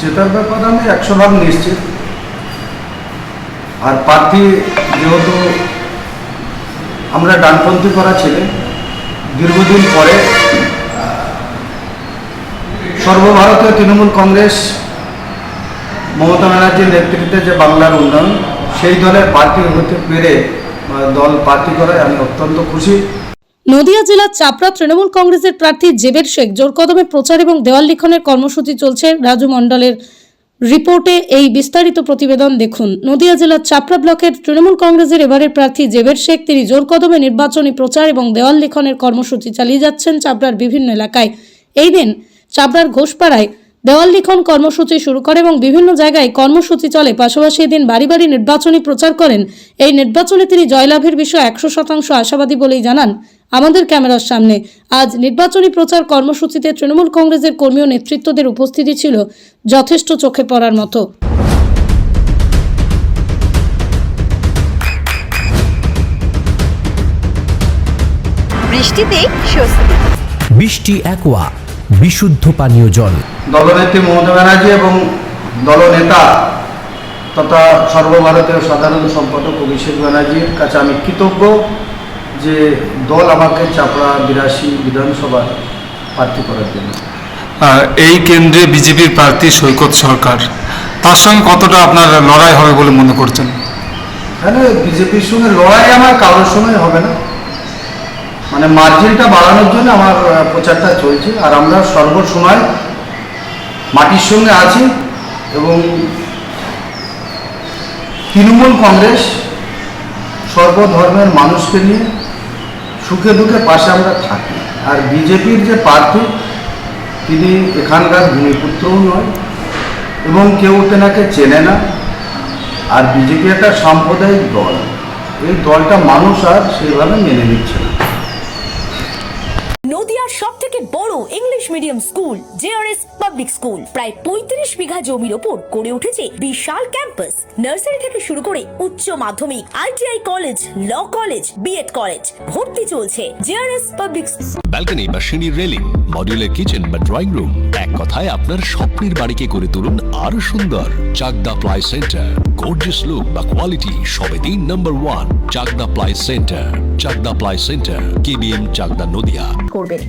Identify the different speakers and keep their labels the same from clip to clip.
Speaker 1: জেতার ব্যাপারে আমি 100% নিশ্চিত। আর প্রার্থী যেহেতু আমরা ডানপন্থী করা ছেলে, দীর্ঘদিন পরে সর্বভারতীয় তৃণমূল কংগ্রেস মমতা ব্যানার্জির নেতৃত্বে যে বাংলার উন্নয়ন, সেই দলের প্রার্থী হতে পেরে দল প্রার্থী করায় আমি অত্যন্ত খুশি।
Speaker 2: নদিয়া জেলার চাপড়া তৃণমূল কংগ্রেসের প্রার্থী জেবের শেখ জোর কদমে প্রচার এবং দেওয়াল লিখনের কর্মসূচি চলছে। রাজু মণ্ডলের রিপোর্টে এই বিস্তারিত প্রতিবেদন দেখুন। নদিয়া জেলার চাপড়া ব্লকের তৃণমূল কংগ্রেসের এবারের প্রার্থী জেবের শেখ তিনি জোর কদমে নির্বাচনী প্রচার এবং দেওয়াল লিখনের কর্মসূচি চালিয়ে যাচ্ছেন চাপড়ার বিভিন্ন এলাকায়। এই দিন চাপড়ার ঘোষপাড়ায় দেওয়াল লিখন কর্মসূচি শুরু করে এবং বিভিন্ন জায়গায় কর্মসূচি চলে। পাশাপাশি এদিন বাড়ি বাড়ি নির্বাচনী প্রচার করেন। এই নির্বাচনে তিনি জয়লাভের বিষয়ে 100% আশাবাদী বলেই জানান আমাদের ক্যামেরার সামনে। আজ নির্বাচনী প্রচার কর্মসূচিতে তৃণমূল কংগ্রেসের কর্মী ও নেতৃত্বদের উপস্থিতি ছিল যথেষ্ট চোখে পড়ার মতো।
Speaker 3: বৃষ্টিতে স্বস্তি।
Speaker 4: বৃষ্টি অ্যাকোয়া বিশুদ্ধ পানীয় জল।
Speaker 1: দলনেত্রী মমতা ব্যানার্জি এবং দলনেতা তথা সর্বভারতীয় সাধারণ সম্পাদক অভিষেক ব্যানার্জির কাছে আমি কৃতজ্ঞ যে দল আমাকে চাপড়া 82 বিধানসভা প্রার্থী করার জন্য।
Speaker 5: এই কেন্দ্রে বিজেপির প্রার্থী সৈকত সরকার, তার সঙ্গে কতটা আপনার লড়াই হবে বলে মনে করছেন?
Speaker 1: এখানে বিজেপির সঙ্গে লড়াই আমার কারোর সঙ্গে হবে না, মানে মার্জিনটা বাড়ানোর জন্য আমার প্রচারটা চলছে। আর আমরা সর্বসময় মাটির সঙ্গে আছি এবং তৃণমূল কংগ্রেস সর্বধর্মের মানুষকে নিয়ে সুখে দুঃখে পাশে আমরা থাকি। আর বিজেপির যে প্রার্থী তিনি এখানকার ভূমিপুত্রও নয় এবং কেউ তেনাকে চেনে না। আর বিজেপি একটা সাম্প্রদায়িক দল, এই দলটা মানুষ আর সেইভাবে মেনে নিচ্ছে না।
Speaker 6: নদিয়ার সবথেকে বড় English medium school JRS public school প্রায় 35 বিঘা জমির ওপর গড়ে উঠেছে বিশাল ক্যাম্পাস। নার্সারি থেকে শুরু করে উচ্চ মাধ্যমিক, ITI college, law college, BEd college ভর্তি চলছে জেআরএস পাবলিক।
Speaker 7: ব্যালকনি বা সিঁড়ির রেলিং, মডিউলার কিচেন বা ড্রয়িং রুম, এক কথায় আপনার স্বপ্নের বাড়িকে করে তুলুন আরো সুন্দর। Chakdah ply centre, gorgeous look বা কোয়ালিটি সবে 3 number 1 Chakdah ply centre. Chakdah ply centre, KBM, Chakdah, Nadia.
Speaker 6: করবেন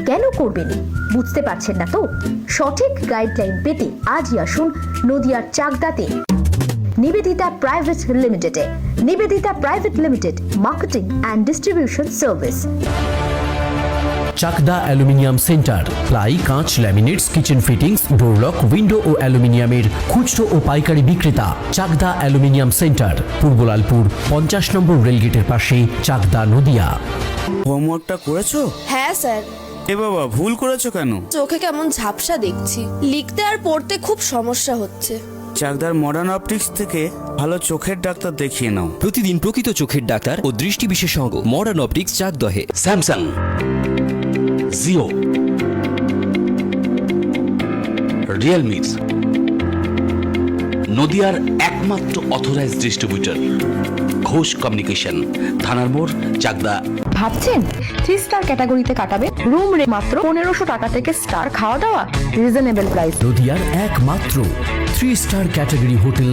Speaker 6: কেন করবেন বুঝতে পারছেন না তো? সঠিক গাইডলাইন পেতে আজই আসুন নদিয়ার চাকদাতে নিবেদিতা প্রাইভেট লিমিটেডে। Nivedita private limited, marketing and distribution service.
Speaker 4: Chakdah aluminium centre, ply, কাঁচ, laminates, kitchen fittings, door lock, window ও অ্যালুমিনিয়ামের খুচরো ও পাইকারি বিক্রেতা। Chakdah aluminium centre, Purbalalpur 50 number রেলগেটের পাশে, চাকদা, নদিয়া।
Speaker 8: হোমওয়ার্কটা করেছো?
Speaker 3: হ্যাঁ স্যার।
Speaker 8: এ বাবা, ভুল করেছো কেন?
Speaker 3: চোখে কেমন ঝাপসা দেখছি, লিখতে আর পড়তে খুব সমস্যা হচ্ছে।
Speaker 8: চাকদার মডার্ন অপটিক্স থেকে ভালো চোখের ডাক্তার দেখিয়ে নাও।
Speaker 9: প্রতিদিন প্রকৃত চোখের ডাক্তার ও দৃষ্টি বিশেষজ্ঞ মডার্ন অপটিক্স চাকদহে।
Speaker 10: স্যামসাং, জিও, রিয়েলমি, নদিয়ার একমাত্র অথরাইজড ডিস্ট্রিবিউটর ঘোষ কমিউনিকেশন, থানার মোড়, চাকদা।
Speaker 6: ভাবছেন 3 স্টার ক্যাটাগরিতে কাটাবে? রুম রে মাত্র 1500 টাকা থেকে স্টার, খাওয়া দাওয়া রিজনেবল প্রাইস।
Speaker 4: নদিয়ার একমাত্র 3 স্টার ক্যাটাগরি হোটেল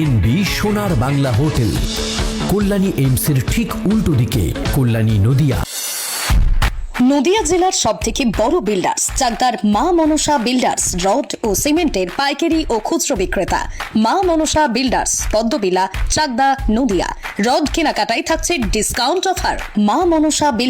Speaker 4: এনবি সোনার বাংলা হোটেল, কল্যাণী এইমসের ঠিক উল্টো দিকে, কল্যাণী, নদিয়া।
Speaker 2: নদিয়া জেলার সবথেকে বড় বিল্ডার্স চাকদার মা মনসা বিল্ডার্স, রড ও সিমেন্টের পাইকারি ও খুচরো বিক্রেতা। মা মনসা বিল্ডার্স, পদ্মবিলা, চাকদা, নদিয়া। রড কেনাকাটায় থাকছে ডিসকাউন্ট অফার। মা মনসা বিল্ডার্স।